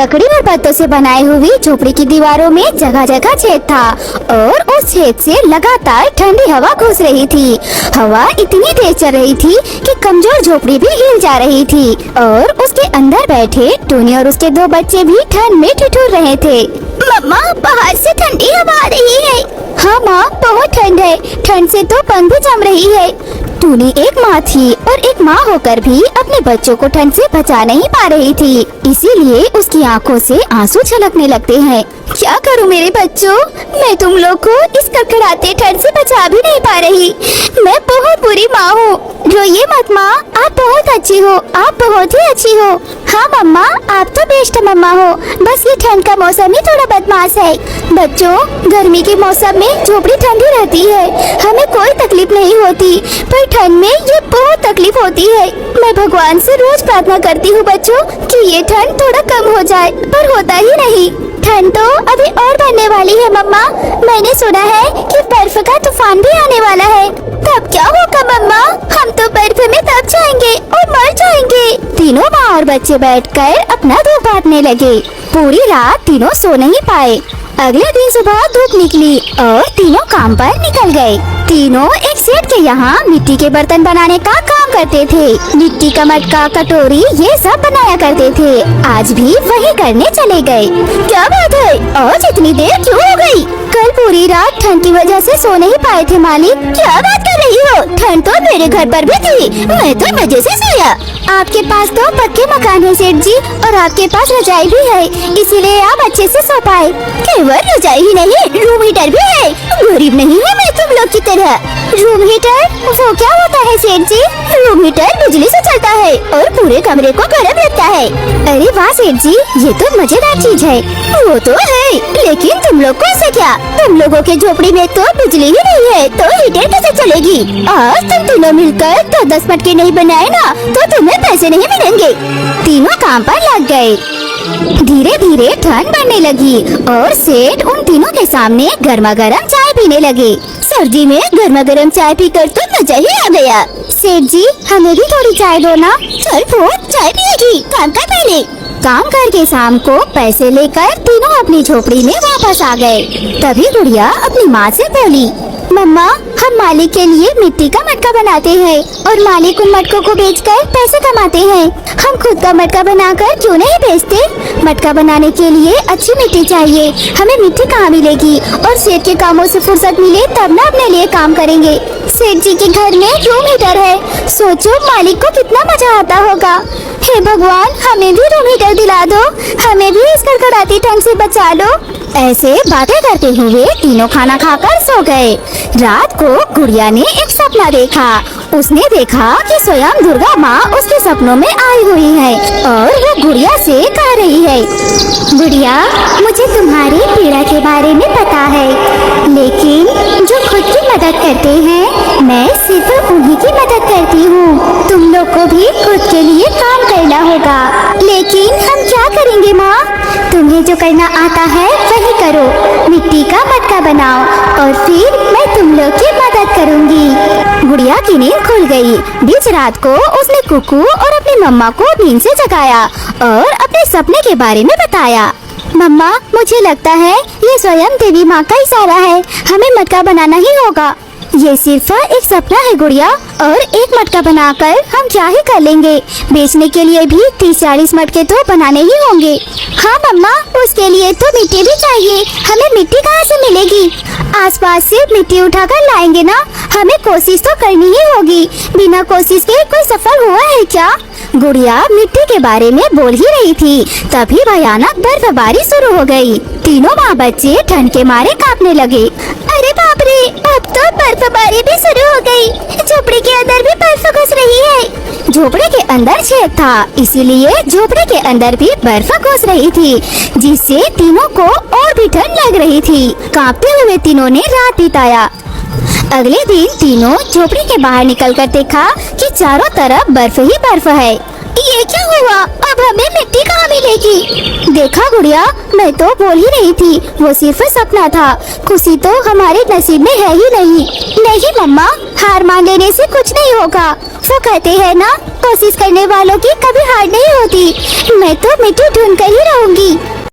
लकड़ी और पत्तों से बनाई हुई झोपड़ी की दीवारों में जगह जगह छेद था और उस छेद से लगातार ठंडी हवा घुस रही थी। हवा इतनी तेज चल रही थी कि कमजोर झोपड़ी भी हिल जा रही थी और उसके अंदर बैठे टूनी और उसके दो बच्चे भी ठंड में ठिठुर रहे थे। मम्मा, बाहर से ठंडी हवा आ रही है। हाँ माँ, बहुत ठंड है। ठंड से तो पंख भी जम रही है। टूनी एक माँ थी और एक माँ होकर भी अपने बच्चों को ठंड से बचा नहीं पा रही थी, इसीलिए उसकी आंखों से आंसू छलकने लगते हैं। क्या करूँ मेरे बच्चों, मैं तुम लोग को इस कड़कड़ाते ठंड से बचा भी नहीं पा रही। मैं बहुत बुरी माँ हूँ। रोइए मत माँ, आप बहुत अच्छी हो, आप बहुत ही अच्छी हो। हाँ मम्मा, आप तो बेस्ट मम्मा हो। बस ये ठंड का मौसम ही थोड़ा बदमाश है। बच्चों, गर्मी के मौसम में झोपड़ी ठंडी रहती है, हमें कोई तकलीफ नहीं होती, पर ठंड में ये बहुत तकलीफ होती है। मैं भगवान से रोज प्रार्थना करती हूँ बच्चों कि ये ठंड थोड़ा कम हो जाए, पर होता ही नहीं। ठंड तो अभी और बढ़ने वाली है मम्मा। मैंने सुना है कि बर्फ का तूफान भी आने वाला है। तब क्या होगा मम्मा? हम तो बर्फ में दब जाएंगे और मर जाएंगे। तीनों माँ और बच्चे बैठकर अपना धूप बांटने लगे। पूरी रात तीनों सो नहीं पाए। अगले दिन सुबह धूप निकली और तीनों काम पर निकल गए। तीनों एक सेठ के यहाँ मिट्टी के बर्तन बनाने का काम करते थे। मिट्टी का मटका, कटोरी ये सब बनाया करते थे। आज भी वही करने चले गए। क्या बात है, आज इतनी देर क्यों हो गई? कल पूरी रात ठंड की वजह से सो नहीं पाए थे मालिक। क्या बात कर रही हो? ठंड तो मेरे घर पर भी थी, मैं तो मजे से सोया। आपके पास तो पक्के मकान है सेठ जी, और आपके पास रजाई भी है, इसीलिए आप अच्छे से सो पाए। केवल रजाई ही नहीं, रूम हीटर भी है। गरीब नहीं है मैं तुम लोग की तरह। रूम हीटर वो क्या होता है सेठ जी? रूम हीटर बिजली से चलता है और पूरे कमरे को गर्म रखता है। अरे वाह सेठ जी, ये तो मजेदार चीज है। वो तो है, लेकिन तुम लोग को से क्या? तुम लोगों के झोपड़ी में तो बिजली ही नहीं है, तो हीटर कैसे चलेगी? आज तुम तीनों मिलकर तो 10 मटके नहीं बनाए ना, तो तुम्हें पैसे नहीं मिलेंगे। तीनों काम पर लग गए। धीरे धीरे ठंड बढ़ने लगी और सेठ उन तीनों के सामने गर्मा गर्म चाय पीने लगे। सर्दी में गर्मा गर्म चाय पीकर तो मजा ही आ गया। सेठ जी, हमें भी थोड़ी चाय दो ना। चल फूट, चाय पिएगी, काम कर पहले। काम करके शाम को पैसे लेकर तीनों अपनी झोपड़ी में वापस आ गए। तभी गुड़िया अपनी माँ से बोली, मम्मा, हम मालिक के लिए मिट्टी का मटका बनाते हैं और मालिक उन मटकों को बेचकर पैसे कमाते हैं। हम खुद का मटका बनाकर क्यों नहीं बेचते? मटका बनाने के लिए अच्छी मिट्टी चाहिए। हमें मिट्टी कहाँ मिलेगी? और सेठ के कामों से फुर्सत मिले तब ना अपने लिए काम करेंगे। सेठ जी के घर में रूम हीटर है, सोचो मालिक को कितना मजा आता होगा। हे भगवान, हमें भी रूम हीटर दिला दो, हमें भी इस कड़कड़ाती ठंड से बचा लो। ऐसे बातें करते हुए तीनों खाना खाकर सो गए। रात को गुड़िया ने एक सपना देखा। उसने देखा कि स्वयं दुर्गा माँ उसके सपनों में आई हुई है और वो गुड़िया से कह रही है, गुड़िया, मुझे तुम्हारी पीड़ा के बारे में पता है, लेकिन जो खुद की मदद करते हैं, मैं सिर्फ उन्हीं की मदद करती हूँ। तुम लोग को भी खुद के लिए काम करना होगा। लेकिन हम क्या करेंगे माँ? तुम्हें जो करना आता है वही करो। मिट्टी का मटका बनाओ और फिर मैं तुम लोग की मदद करूँगी। गुड़िया की नींद खुल गई। बीच रात को उसने कुकू और अपनी मम्मा को नींद से जगाया और अपने सपने के बारे में बताया। मम्मा, मुझे लगता है ये स्वयं देवी माँ का इशारा है, हमें मटका बनाना ही होगा। ये सिर्फ एक सपना है गुड़िया, और एक मटका बनाकर हम क्या ही कर लेंगे? बेचने के लिए भी 30-40 मटके तो बनाने ही होंगे। हाँ मम्मा, उसके लिए तो मिट्टी भी चाहिए। हमें मिट्टी कहाँ से मिलेगी? आसपास से मिट्टी उठाकर लाएंगे ना। हमें कोशिश तो करनी ही होगी। बिना कोशिश के कोई सफल हुआ है क्या? गुड़िया मिट्टी के बारे में बोल ही रही थी, तभी भयानक बर्फबारी शुरू हो गई। तीनों माँ बच्चे ठंड के मारे कांपने लगे। अरे बाप रे, अब तो बर्फबारी भी शुरू हो गई। झोपड़ी के अंदर भी बर्फ घुस रही है। झोपड़ी के अंदर छेद था, इसीलिए झोपड़ी के अंदर भी बर्फ घुस रही थी, जिससे तीनों को और भी ठंड लग रही थी। कांपते हुए तीनों ने रात बिताया। अगले दिन तीनों झोपड़ी के बाहर निकलकर देखा कि चारों तरफ बर्फ ही बर्फ है। ये क्या हुआ? अब हमें मिट्टी कहाँ मिलेगी? देखा गुड़िया, मैं तो बोल ही रही थी, वो सिर्फ सपना था। खुशी तो हमारे नसीब में है ही नहीं। नहीं मम्मा, हार मान लेने से कुछ नहीं होगा। सो कहते हैं ना, कोशिश करने वालों की कभी हार नहीं होती। मैं तो मिट्टी ढूंढ कर ही रहूंगी।